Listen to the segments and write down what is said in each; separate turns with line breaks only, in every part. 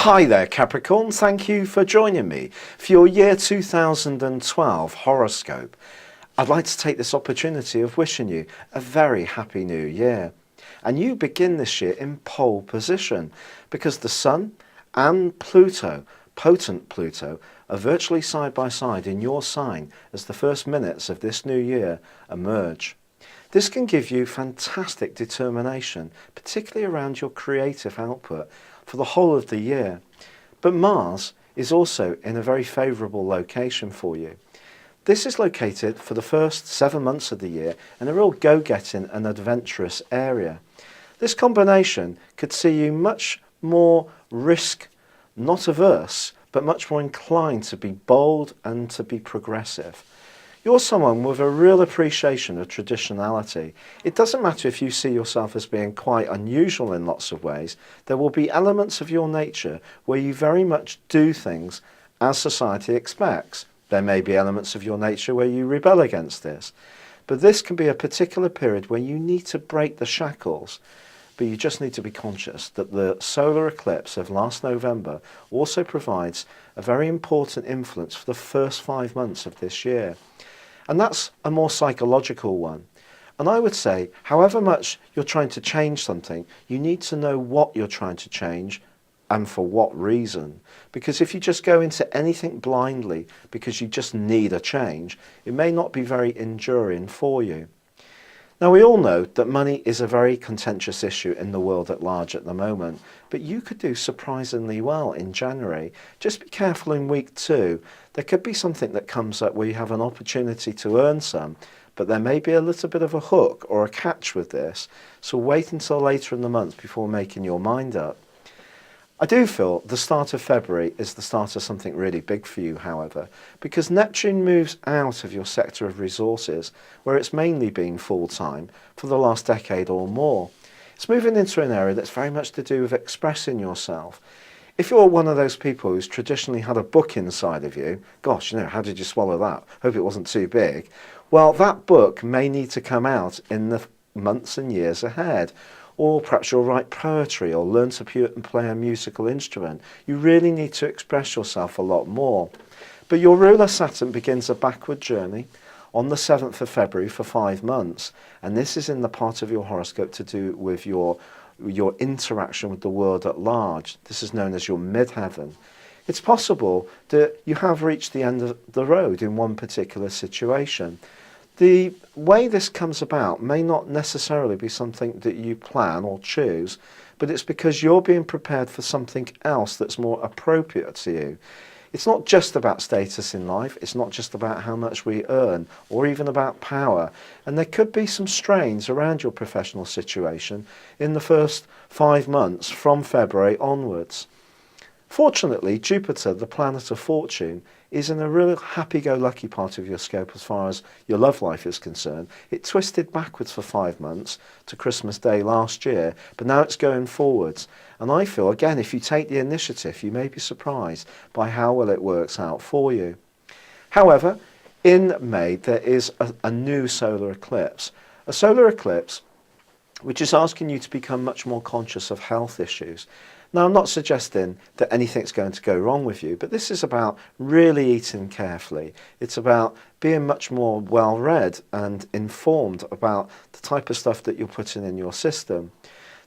Hi there Capricorn, thank you for joining me for your year 2012 horoscope. I'd like to take this opportunity of wishing you a very happy new year. And you begin this year in pole position because the Sun and Pluto, potent Pluto, are virtually side by side in your sign as the first minutes of this new year emerge. This can give you fantastic determination, particularly around your creative output for the whole of the year. But Mars is also in a very favourable location for you. This is located for the first 7 months of the year in a real go-getting and adventurous area. This combination could see you much more risk, not averse, but much more inclined to be bold and to be progressive. You're someone with a real appreciation of traditionality. It doesn't matter if you see yourself as being quite unusual in lots of ways. There will be elements of your nature where you very much do things as society expects. There may be elements of your nature where you rebel against this. But this can be a particular period where you need to break the shackles. But you just need to be conscious that the solar eclipse of last November also provides a very important influence for the first 5 months of this year. And that's a more psychological one. And I would say, however much you're trying to change something, you need to know what you're trying to change and for what reason. Because if you just go into anything blindly because you just need a change, it may not be very enduring for you. Now, we all know that money is a very contentious issue in the world at large at the moment, but you could do surprisingly well in January. Just be careful in week 2. There could be something that comes up where you have an opportunity to earn some, but there may be a little bit of a hook or a catch with this, so wait until later in the month before making your mind up. I do feel the start of February is the start of something really big for you, however, because Neptune moves out of your sector of resources, where it's mainly been full-time for the last decade or more. It's moving into an area that's very much to do with expressing yourself. If you're one of those people who's traditionally had a book inside of you, gosh, how did you swallow that? Hope it wasn't too big. Well, that book may need to come out in the months and years ahead. Or perhaps you'll write poetry or learn to play a musical instrument. You really need to express yourself a lot more. But your ruler Saturn begins a backward journey on the 7th of February for 5 months. And this is in the part of your horoscope to do with your interaction with the world at large. This is known as your midheaven. It's possible that you have reached the end of the road in one particular situation. The way this comes about may not necessarily be something that you plan or choose, but it's because you're being prepared for something else that's more appropriate to you. It's not just about status in life, it's not just about how much we earn, or even about power, and there could be some strains around your professional situation in the first 5 months from February onwards. Fortunately, Jupiter, the planet of fortune, is in a real happy-go-lucky part of your scope as far as your love life is concerned. It twisted backwards for 5 months to Christmas Day last year, but now it's going forwards. And I feel, again, if you take the initiative, you may be surprised by how well it works out for you. However, in May, there is a new solar eclipse. A solar eclipse which is asking you to become much more conscious of health issues. Now, I'm not suggesting that anything's going to go wrong with you, but this is about really eating carefully. It's about being much more well-read and informed about the type of stuff that you're putting in your system.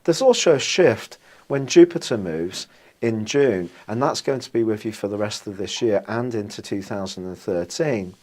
There's also a shift when Jupiter moves in June, and that's going to be with you for the rest of this year and into 2013.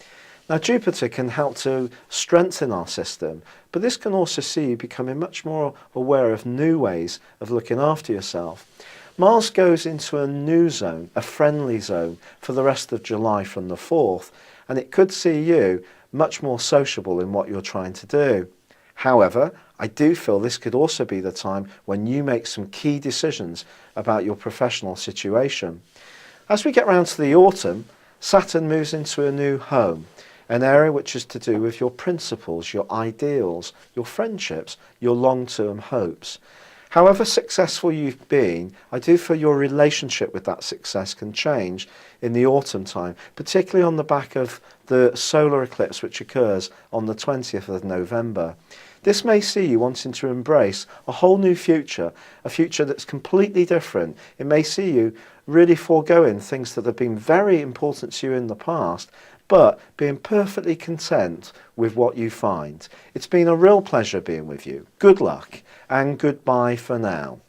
Now, Jupiter can help to strengthen our system, but this can also see you becoming much more aware of new ways of looking after yourself. Mars goes into a new zone, a friendly zone, for the rest of July from the 4th, and it could see you much more sociable in what you're trying to do. However, I do feel this could also be the time when you make some key decisions about your professional situation. As we get round to the autumn, Saturn moves into a new home, an area which is to do with your principles, your ideals, your friendships, your long-term hopes. However successful you've been, I do feel your relationship with that success can change in the autumn time, particularly on the back of the solar eclipse which occurs on the 20th of November. This may see you wanting to embrace a whole new future, a future that's completely different. It may see you really foregoing things that have been very important to you in the past, but being perfectly content with what you find. It's been a real pleasure being with you. Good luck and goodbye for now.